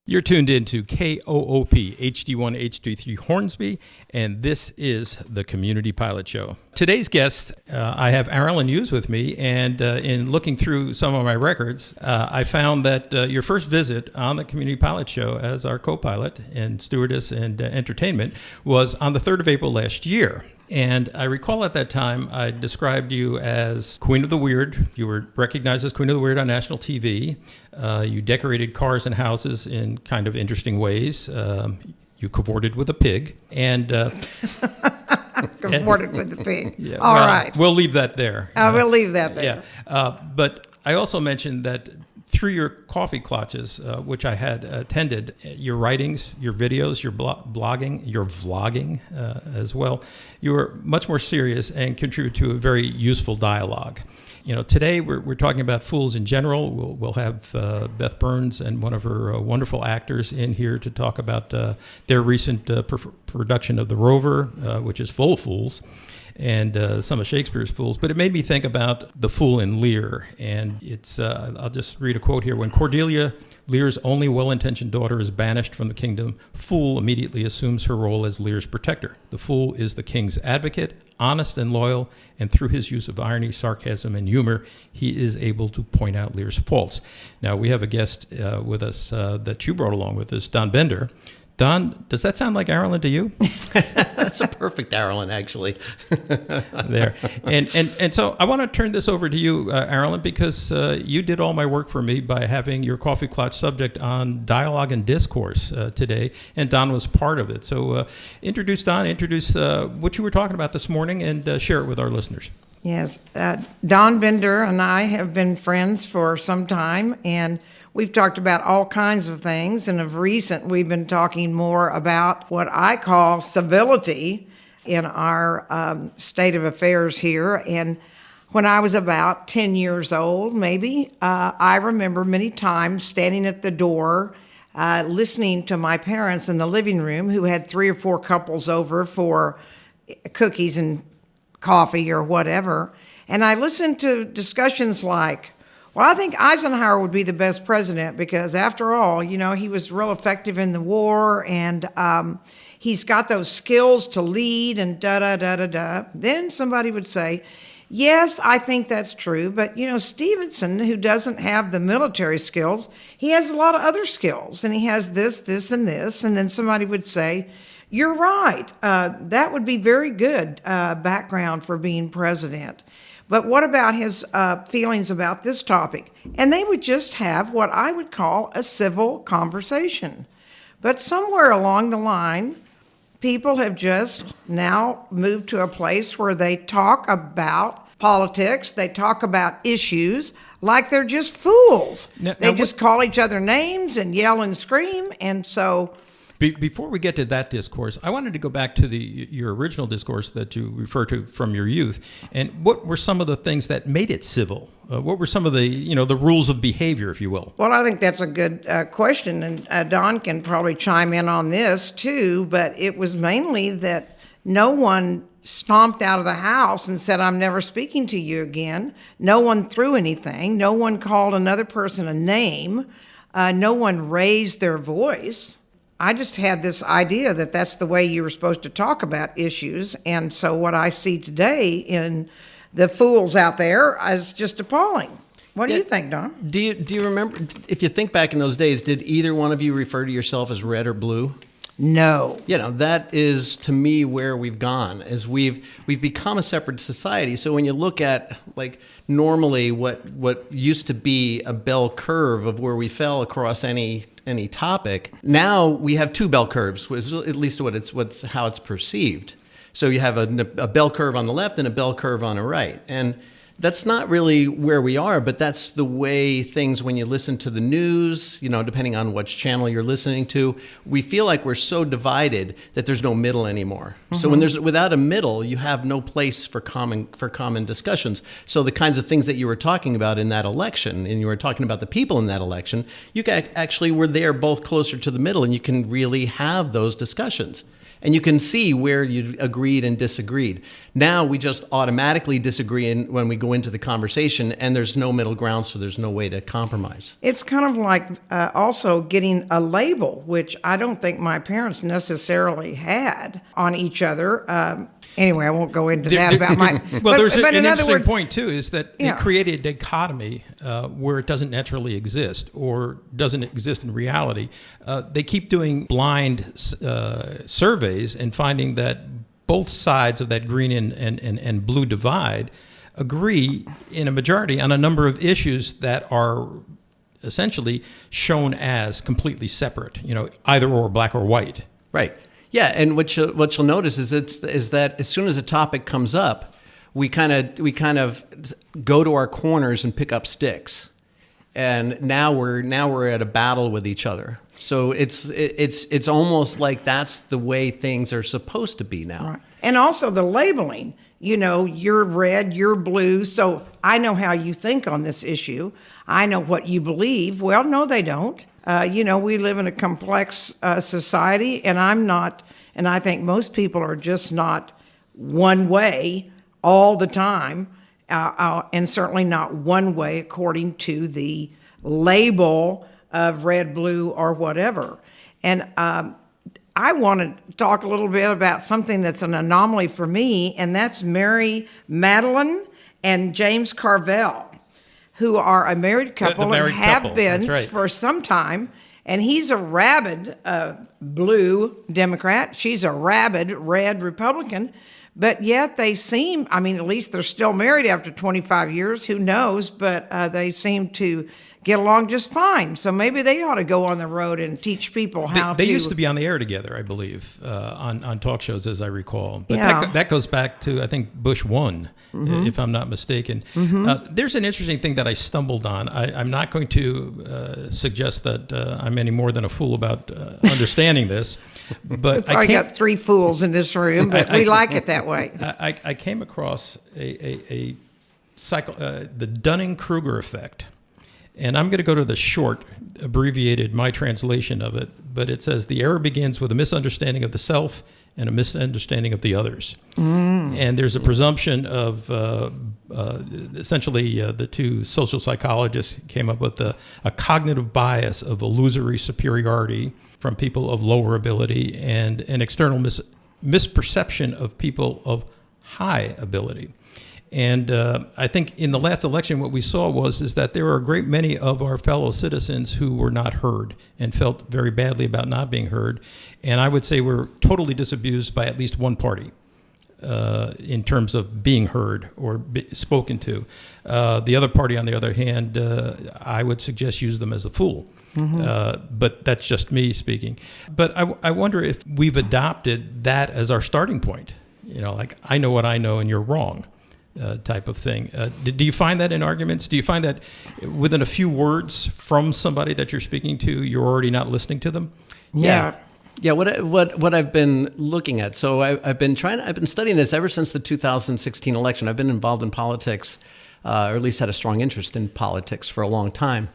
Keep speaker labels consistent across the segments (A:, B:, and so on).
A: You're tuned in to KOOP HD1 HD3 Hornsby, and this is the Community Pilot Show. Today's guest, I have Aralyn with me, and in looking through some of my records, I found that your first visit on the Community Pilot Show as our co-pilot and stewardess and entertainment was on the 3rd of April last year. And I recall at that time, I described you as Queen of the Weird. You were recognized as Queen of the Weird on national TV. You decorated cars and houses in kind of interesting ways. You cavorted with a pig. And
B: cavorted with a pig.
A: Yeah,
B: All right.
A: We'll leave that there.
B: We'll leave that there.
A: Yeah. But I also mentioned that through your coffee clutches, which I had attended, your writings, your videos, your blogging, your vlogging as well, you were much more serious and contribute to a very useful dialogue. You know, today we're talking about fools in general. We'll have Beth Burns and one of her wonderful actors in here to talk about their recent production of The Rover, which is full of fools, and some of Shakespeare's fools. But it made me think about the fool in Lear. And it's, I'll just read a quote here. When Cordelia, Lear's only well-intentioned daughter, is banished from the kingdom, Fool immediately assumes her role as Lear's protector. The fool is the king's advocate, honest and loyal, and through his use of irony, sarcasm, and humor, he is able to point out Lear's faults. Now, we have a guest with us that you brought along with us, Don Bender. Don, does that sound like Aralyn to you?
C: That's a perfect Aralyn, actually.
A: There. And so I want to turn this over to you, Aralyn, because you did all my work for me by having your coffee clutch subject on dialogue and discourse today, and Don was part of it. So introduce Don, introduce what you were talking about this morning, and share it with our listeners.
B: Yes. Don Bender and I have been friends for some time, and we've talked about all kinds of things, and of recent, we've been talking more about what I call civility in our state of affairs here. And when I was about 10 years old, maybe, I remember many times standing at the door, listening to my parents in the living room, who had 3 or 4 couples over for cookies and coffee or whatever. And I listened to discussions like, well, I think Eisenhower would be the best president because, after all, you know, he was real effective in the war, and he's got those skills to lead, and da-da-da-da-da. Then somebody would say, yes, I think that's true, but, you know, Stevenson, who doesn't have the military skills, he has a lot of other skills, and he has this, this, and this. And then somebody would say, you're right. That would be very good background for being president. But what about his feelings about this topic? And they would just have what I would call a civil conversation. But somewhere along the line, people have just now moved to a place where they talk about politics, they talk about issues like they're just fools. They just call each other names and yell and scream, and so...
A: Before we get to that discourse, I wanted to go back to your original discourse that you refer to from your youth, and what were some of the things that made it civil? What were some of the, the rules of behavior, if you will?
B: Well, I think that's a good question, and Don can probably chime in on this too, but it was mainly that no one stomped out of the house and said, I'm never speaking to you again. No one threw anything. No one called another person a name. No one raised their voice. I just had this idea that that's the way you were supposed to talk about issues. And so what I see today in the fools out there is just appalling. What do you think, Don?
C: Do you remember, if you think back in those days, did either one of you refer to yourself as red or blue?
B: No.
C: That is, to me, where we've gone, is we've become a separate society. So when you look at, like, normally what used to be a bell curve of where we fell across any topic, now we have 2 bell curves, at least how it's perceived. So you have a bell curve on the left and a bell curve on the right. And that's not really where we are, but that's the way things, when you listen to the news, depending on which channel you're listening to, we feel like we're so divided that there's no middle anymore. Mm-hmm. So without a middle, you have no place for common discussions. So the kinds of things that you were talking about in that election, and you were talking about the people in that election, you actually were there both closer to the middle, and you can really have those discussions. And you can see where you agreed and disagreed. Now we just automatically disagree when we go into the conversation, and there's no middle ground, so there's no way to compromise.
B: It's kind of like also getting a label, which I don't think my parents necessarily had on each other. Anyway, I won't go into that about my.
A: Well, there's
B: but
A: an
B: in other
A: interesting
B: words,
A: point too, is that
B: Yeah.
A: it created a dichotomy where it doesn't naturally exist or doesn't exist in reality. They keep doing blind surveys and finding that both sides of that green and blue divide agree in a majority on a number of issues that are essentially shown as completely separate. Either or, black or white.
C: Right. Yeah, and what you'll notice is that as soon as a topic comes up, we kind of go to our corners and pick up sticks, and now we're at a battle with each other. So it's almost like that's the way things are supposed to be now.
B: Right. And also the labeling. You're red, you're blue, so I know how you think on this issue. I know what you believe. Well, no, they don't. We live in a complex society, and I think most people are just not one way all the time, and certainly not one way according to the label of red, blue, or whatever. And I want to talk a little bit about something that's an anomaly for me, and that's Mary Madeline and James Carvell, who are a married couple
A: The married
B: and have
A: couple,
B: been
A: that's right.
B: for some time. And he's a rabid blue Democrat. She's a rabid red Republican. But yet they seem, at least they're still married after 25 years. Who knows? But they seem to get along just fine. So maybe they ought to go on the road and teach people how
A: They used to be on the air together, I believe, on talk shows, as I recall. But
B: Yeah.
A: that goes back to, I think, Bush 1, if I'm not mistaken. There's an interesting thing that I stumbled on. I'm not going to suggest that I'm any more than a fool about understanding this. But
B: I got three fools in this room, but we like it that way.
A: I came across the Dunning-Kruger effect. And I'm going to go to the short, abbreviated, my translation of it. But it says, the error begins with a misunderstanding of the self and a misunderstanding of the others. And there's a presumption of, essentially, the two social psychologists came up with a cognitive bias of illusory superiority from people of lower ability and an external misperception of people of high ability. And I think in the last election, what we saw is that there were a great many of our fellow citizens who were not heard and felt very badly about not being heard. And I would say we're totally disabused by at least one party in terms of being heard or spoken to. The other party, on the other hand, I would suggest use them as a fool. But that's just me speaking. But I wonder if we've adopted that as our starting point. Like, I know what I know and you're wrong. Type of thing. Do you find that in arguments? Do you find that within a few words from somebody that you're speaking to, you're already not listening to them?
B: Yeah.
C: Yeah, what I've been looking at. So I've been studying this ever since the 2016 election. I've been involved in politics, or at least had a strong interest in politics for a long time.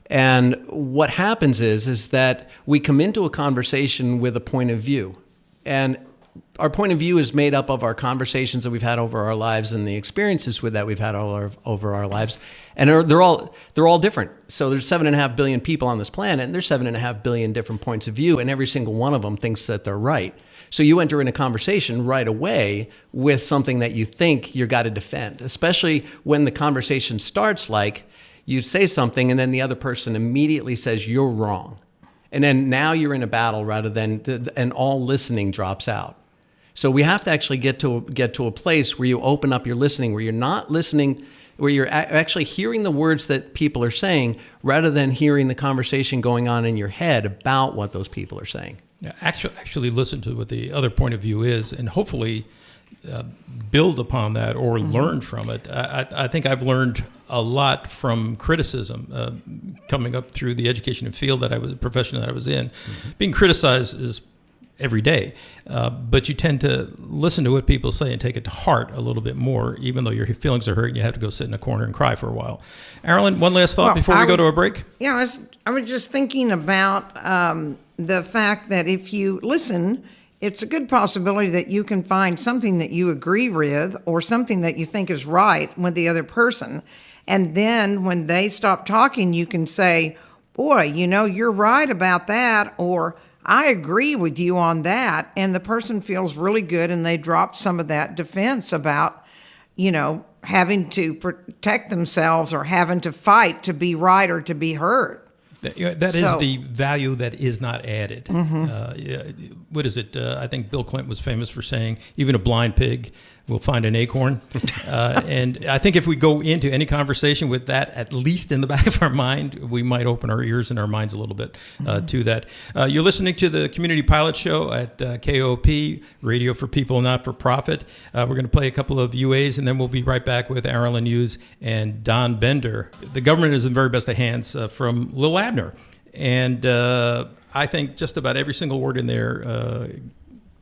C: And what happens is that we come into a conversation with a point of view, and our point of view is made up of our conversations that we've had over our lives and the experiences that we've had over our lives, and they're all different. So there's 7.5 billion people on this planet, and there's 7.5 billion different points of view, and every single one of them thinks that they're right. So you enter in a conversation right away with something that you think you got to defend, especially when the conversation starts like you say something and then the other person immediately says you're wrong, and then now you're in a battle rather than and all listening drops out. So we have to actually get to a place where you open up your listening, where you're not listening, where you're actually hearing the words that people are saying rather than hearing the conversation going on in your head about what those people are saying.
A: Yeah, actually listen to what the other point of view is and hopefully build upon that or learn from it. I think I've learned a lot from criticism coming up through the education and field profession that I was in. Being criticized is every day, but you tend to listen to what people say and take it to heart a little bit more, even though your feelings are hurt and you have to go sit in a corner and cry for a while. Aralyn, one last thought before we go to a break?
B: Yeah, I was just thinking about the fact that if you listen, it's a good possibility that you can find something that you agree with or something that you think is right with the other person. And then when they stop talking, you can say, boy, you're right about that, or I agree with you on that. And the person feels really good and they drop some of that defense about, having to protect themselves or having to fight to be right or to be heard.
A: That is the value that is not added. What is it? I think Bill Clinton was famous for saying, even a blind pig will find an acorn. And I think if we go into any conversation with that, at least in the back of our mind, we might open our ears and our minds a little bit to that. You're listening to the Community Pilot Show at KOP, Radio for People, Not for Profit. We're going to play a couple of UAs, and then we'll be right back with Aralyn Hughes and Don Bender. The government is in the very best of hands from Lil Abner. And I think just about every single word in there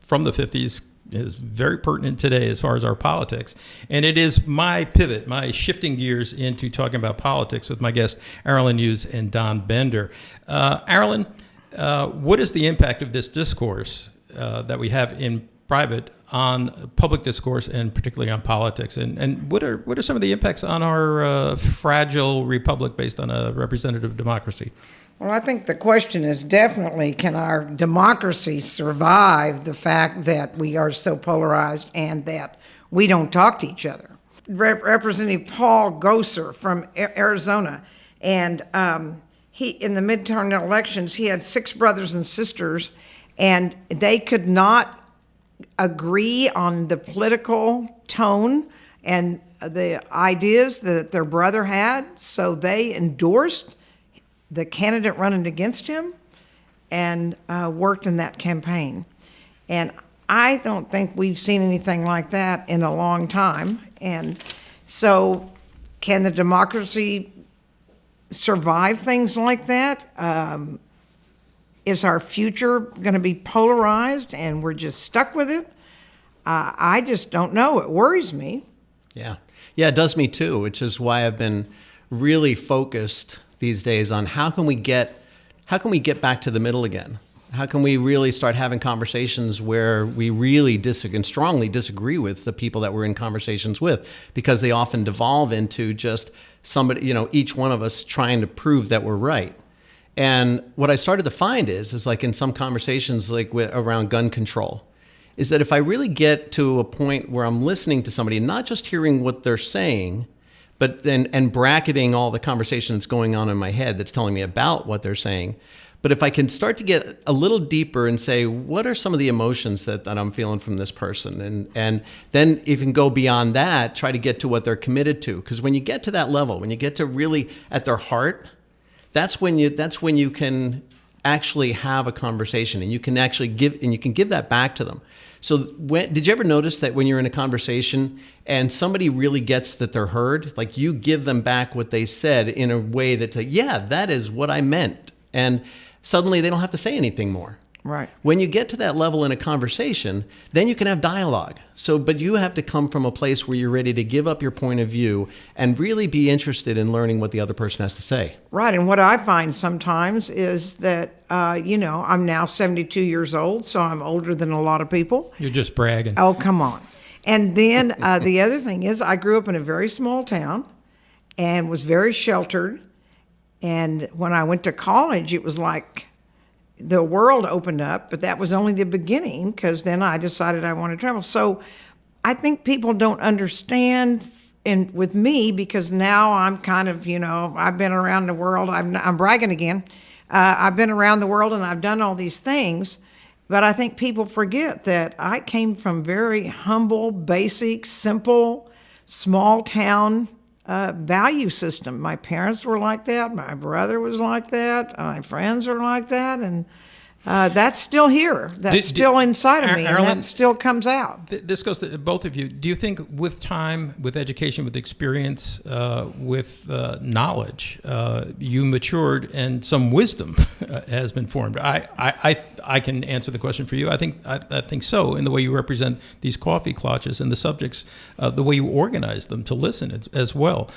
A: from the 50s is very pertinent today as far as our politics. And it is my pivot, my shifting gears into talking about politics with my guests, Aralyn Hughes and Don Bender. Aralyn, what is the impact of this discourse that we have in private on public discourse and particularly on politics? And what are some of the impacts on our fragile republic based on a representative democracy?
B: Well, I think the question is definitely, can our democracy survive the fact that we are so polarized and that we don't talk to each other? Representative Paul Gosar from Arizona, and he, in the midterm elections, he had 6 brothers and sisters, and they could not agree on the political tone and the ideas that their brother had, so they endorsed the candidate running against him and worked in that campaign. And I don't think we've seen anything like that in a long time. And so can the democracy survive things like that? Is our future going to be polarized and we're just stuck with it? I just don't know. It worries me.
C: Yeah, it does me too, which is why I've been really focused these days on how can we get back to the middle again? How can we really start having conversations where we really strongly disagree with the people that we're in conversations with, because they often devolve into just somebody, each one of us trying to prove that we're right. And what I started to find is like in some conversations like around gun control, is that if I really get to a point where I'm listening to somebody and not just hearing what they're saying, but and bracketing all the conversation that's going on in my head that's telling me about what they're saying. But if I can start to get a little deeper and say, what are some of the emotions that I'm feeling from this person? And then even go beyond that, try to get to what they're committed to. Because when you get to that level, when you get to really at their heart, that's when you can actually have a conversation and you can actually give that back to them. So did you ever notice that when you're in a conversation and somebody really gets that they're heard, like you give them back what they said in a way that's like, yeah, that is what I meant. And suddenly they don't have to say anything more.
B: Right.
C: When you get to that level in a conversation, then you can have dialogue. But you have to come from a place where you're ready to give up your point of view and really be interested in learning what the other person has to say.
B: Right. And what I find sometimes is that, I'm now 72 years old, so I'm older than a lot of people.
A: You're just bragging.
B: Oh, come on. And then the other thing is I grew up in a very small town and was very sheltered. And when I went to college, it was like the world opened up, but that was only the beginning, because then I decided I wanted to travel. So I think people don't understand with me, because now I'm kind of, I've been around the world. I'm bragging again. I've been around the world and I've done all these things, but I think people forget that I came from very humble, basic, simple, small town value system. My parents were like that. My brother was like that. My friends are like that. And that's still here. That's still inside of me,
A: Aralyn,
B: and that still comes out.
A: This goes to both of you. Do you think with time, with education, with experience, with knowledge, you matured and some wisdom has been formed? I can answer the question for you. I think so, in the way you represent these coffee clutches and the subjects, the way you organize them to listen as well.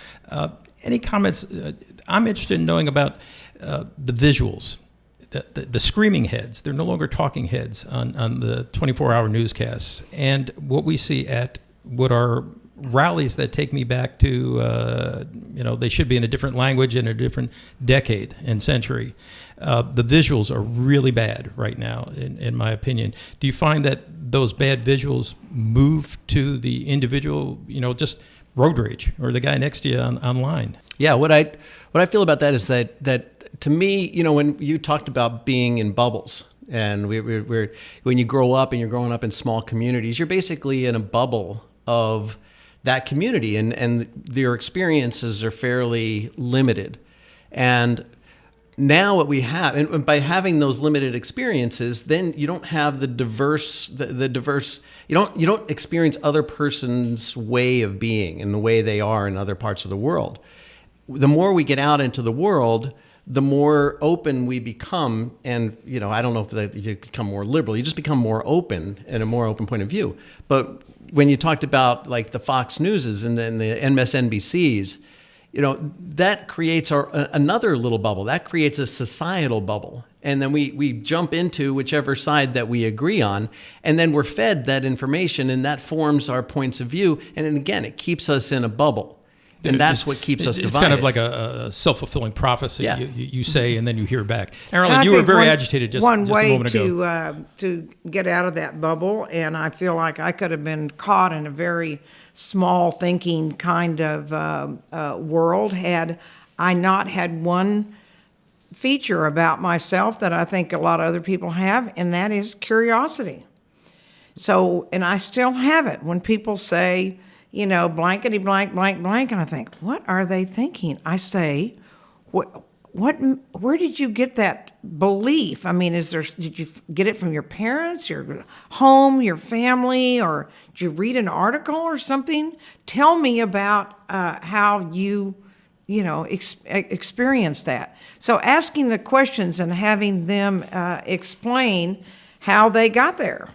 A: Any comments? I'm interested in knowing about the visuals. the screaming heads. They're no longer talking heads on the 24-hour newscasts. And what we see at what are rallies that take me back to, they should be in a different language in a different decade and century. The visuals are really bad right now, in my opinion. Do you find that those bad visuals move to the individual, just road rage, or the guy next to you online?
C: Yeah, what I feel about that is that to me, when you talked about being in bubbles, and we're when you grow up and you're growing up in small communities, you're basically in a bubble of that community, and your experiences are fairly limited. And now what we have, and by having those limited experiences, then you don't have the diverse, you don't experience other person's way of being and the way they are in other parts of the world. The more we get out into the world, the more open we become. And, I don't know if you become more liberal, you just become more open and a more open point of view. But when you talked about like the Fox Newses and then the MSNBCs, that creates another little bubble. That creates a societal bubble. And then we jump into whichever side that we agree on, and then we're fed that information, and that forms our points of view. And then again, it keeps us in a bubble. And that's what keeps us divided.
A: It's kind of like a self-fulfilling prophecy.
C: Yeah.
A: You say, and then you hear back. Aralyn, you were very agitated just a moment ago.
B: One way to get out of that bubble, and I feel like I could have been caught in a very small thinking kind of world had I not had one feature about myself that I think a lot of other people have, and that is curiosity. So, and I still have it. When people say, blankety blank, blank, blank, and I think, what are they thinking? I say, where did you get that belief? I mean, did you get it from your parents, your home, your family, or did you read an article or something? Tell me about how you experience that. So asking the questions and having them explain how they got there.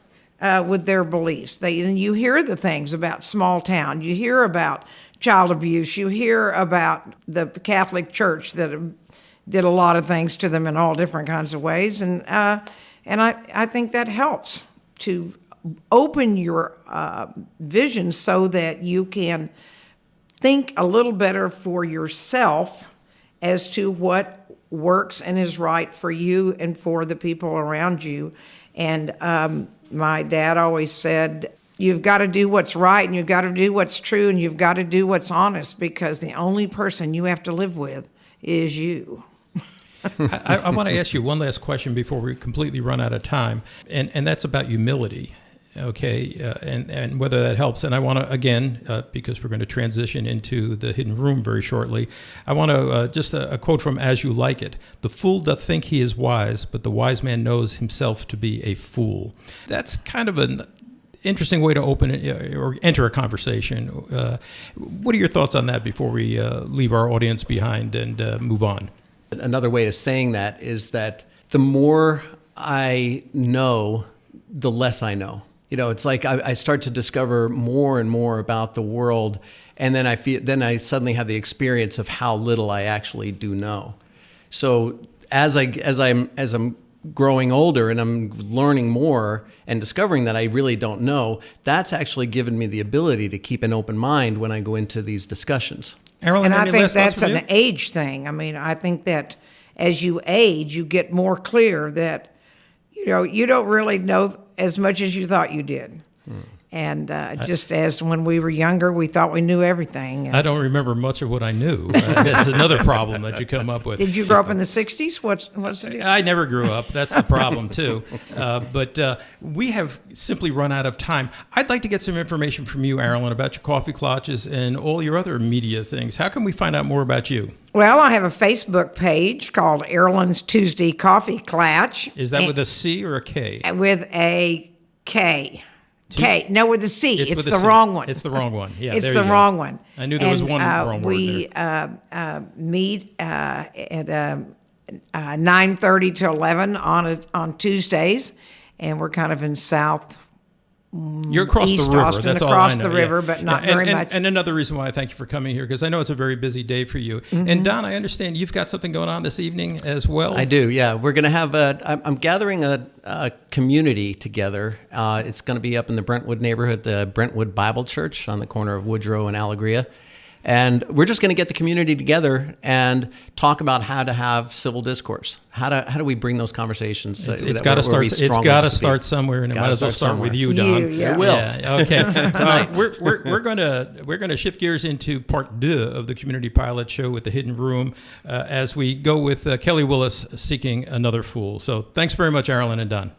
B: With their beliefs. You hear the things about small town. You hear about child abuse. You hear about the Catholic Church that did a lot of things to them in all different kinds of ways. And I think that helps to open your vision so that you can think a little better for yourself as to what works and is right for you and for the people around you. And my dad always said, you've got to do what's right, and you've got to do what's true, and you've got to do what's honest, because the only person you have to live with is you.
A: I want to ask you one last question before we completely run out of time, and that's about humility. Okay, and whether that helps. And I want to, again, because we're going to transition into the hidden room very shortly, I want to, just a quote from As You Like It. "The fool doth think he is wise, but the wise man knows himself to be a fool." That's kind of an interesting way to open it or enter a conversation. What are your thoughts on that before we leave our audience behind and move on?
C: Another way of saying that is that the more I know, the less I know. It's like I start to discover more and more about the world, and then I suddenly have the experience of how little I actually do know. So as I'm growing older and I'm learning more and discovering that I really don't know, that's actually given me the ability to keep an open mind when I go into these discussions.
A: Aralyn,
B: and I
A: any
B: think
A: last thoughts
B: that's
A: from
B: an
A: you?
B: age thing. I mean, I think that as you age, you get more clear that, you don't really know as much as you thought you did. And just as when we were younger, we thought we knew everything. And
A: I don't remember much of what I knew. That's another problem that you come up with.
B: did you grow up in the 60s? What's the deal?
A: I never grew up. That's the problem, too. But we have simply run out of time. I'd like to get some information from you, Aralyn, about your coffee clutches and all your other media things. How can we find out more about you?
B: Well, I have a Facebook page called Aralyn's Tuesday Coffee Clutch.
A: Is that with a C or a K?
B: With a K. No, with a C. It's
A: with a
B: the
A: C.
B: wrong one.
A: It's the wrong one. Yeah,
B: it's
A: there
B: the
A: you go.
B: wrong one.
A: I knew there was one wrong word
B: we meet at 9:30 to 11 on Tuesdays, and we're kind of in South
A: You're across
B: East
A: the river.
B: Austin,
A: That's all I
B: across
A: know.
B: the river, but not very much.
A: And another reason why I thank you for coming here, because I know it's a very busy day for you. And Don, I understand you've got something going on this evening as well.
C: I do, yeah. We're going to have I'm gathering a community together. It's going to be up in the Brentwood neighborhood, the Brentwood Bible Church on the corner of Woodrow and Alegria. And we're just going to get the community together and talk about how to have civil discourse. How do we bring those conversations?
A: It's got to start. It's got to start somewhere, and it might as well start with you, Don.
B: Yeah.
C: It will.
A: Yeah, okay. We're gonna shift gears into part 2 of the Community Pilot Show with the Hidden Room as we go with Kelly Willis seeking another fool. So thanks very much, Aralyn and Don.